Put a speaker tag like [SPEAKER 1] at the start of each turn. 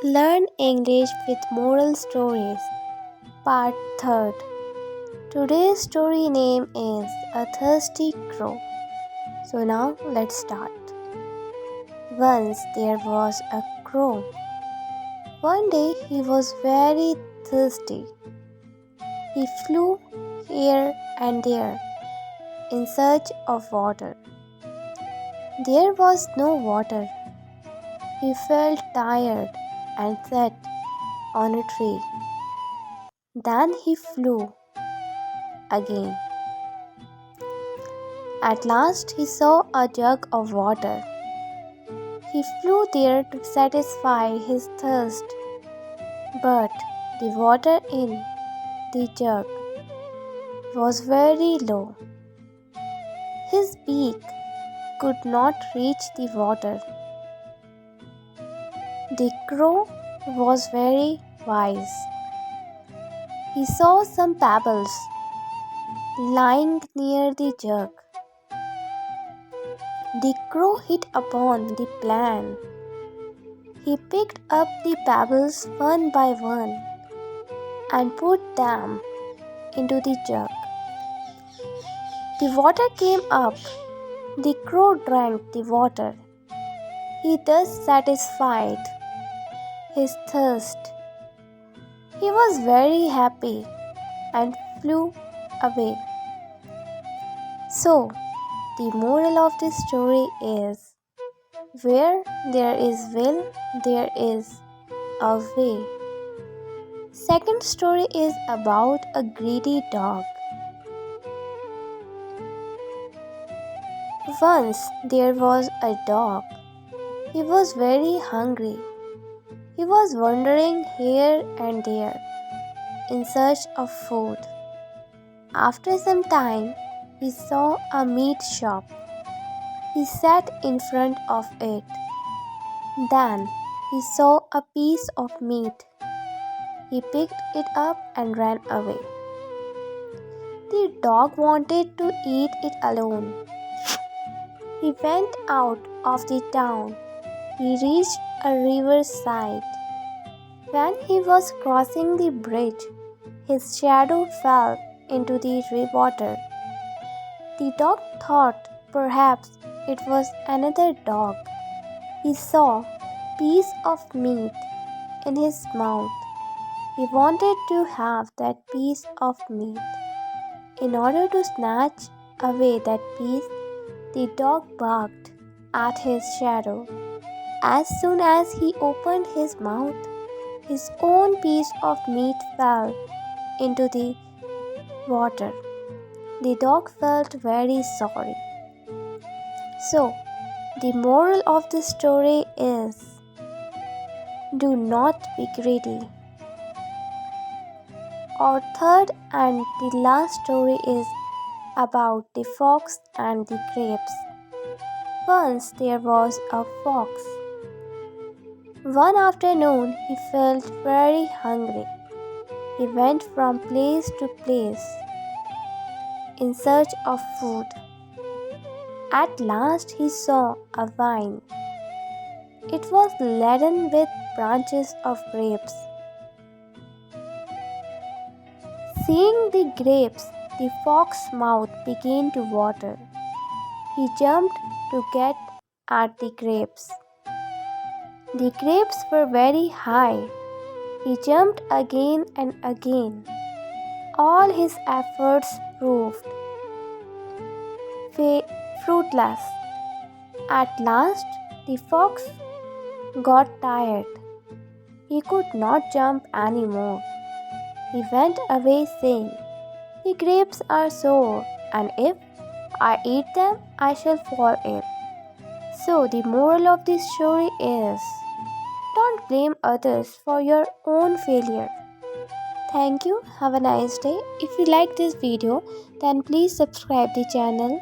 [SPEAKER 1] Learn English with Moral Stories, Part 3rd. Today's story name is A Thirsty Crow. So now let's start. Once there was a crow. One day he was very thirsty. He flew here and there in search of water. There was no water. He felt tired and sat on a tree. Then he flew again. At last he saw a jug of water. He flew there to satisfy his thirst, but the water in the jug was very low. His beak could not reach the water. The crow was very wise. He saw some pebbles lying near the jug. The crow hit upon the plan. He picked up the pebbles one by one and put them into the jug. The water came up. The crow drank the water. He thus satisfied his thirst. He was very happy and flew away. So, the moral of this story is, where there is will, there is a way. Second story is about a greedy dog. Once there was a dog. He was very hungry. He was wandering here and there in search of food. After some time, he saw a meat shop. He sat in front of it. Then he saw a piece of meat. He picked it up and ran away. The dog wanted to eat it alone. He went out of the town. He reached a river's side. When he was crossing the bridge, his shadow fell into the water. The dog thought perhaps it was another dog. He saw a piece of meat in his mouth. He wanted to have that piece of meat. In order to snatch away that piece, the dog barked at his shadow. As soon as he opened his mouth, his own piece of meat fell into the water. The dog felt very sorry. So, the moral of the story is, do not be greedy. Our third and the last story is about the fox and the grapes. Once there was a fox. One afternoon he felt very hungry. He went from place to place in search of food. At last he saw a vine. It was laden with branches of grapes. Seeing the grapes, the fox's mouth began to water. He jumped to get at the grapes. The grapes were very high. He jumped again and again. All his efforts proved fruitless. At last, the fox got tired. He could not jump anymore. He went away saying, "The grapes are sour, and if I eat them, I shall fall ill." So, the moral of this story is, don't blame others for your own failure. Thank you. Have a nice day. If you like this video, then please subscribe the channel.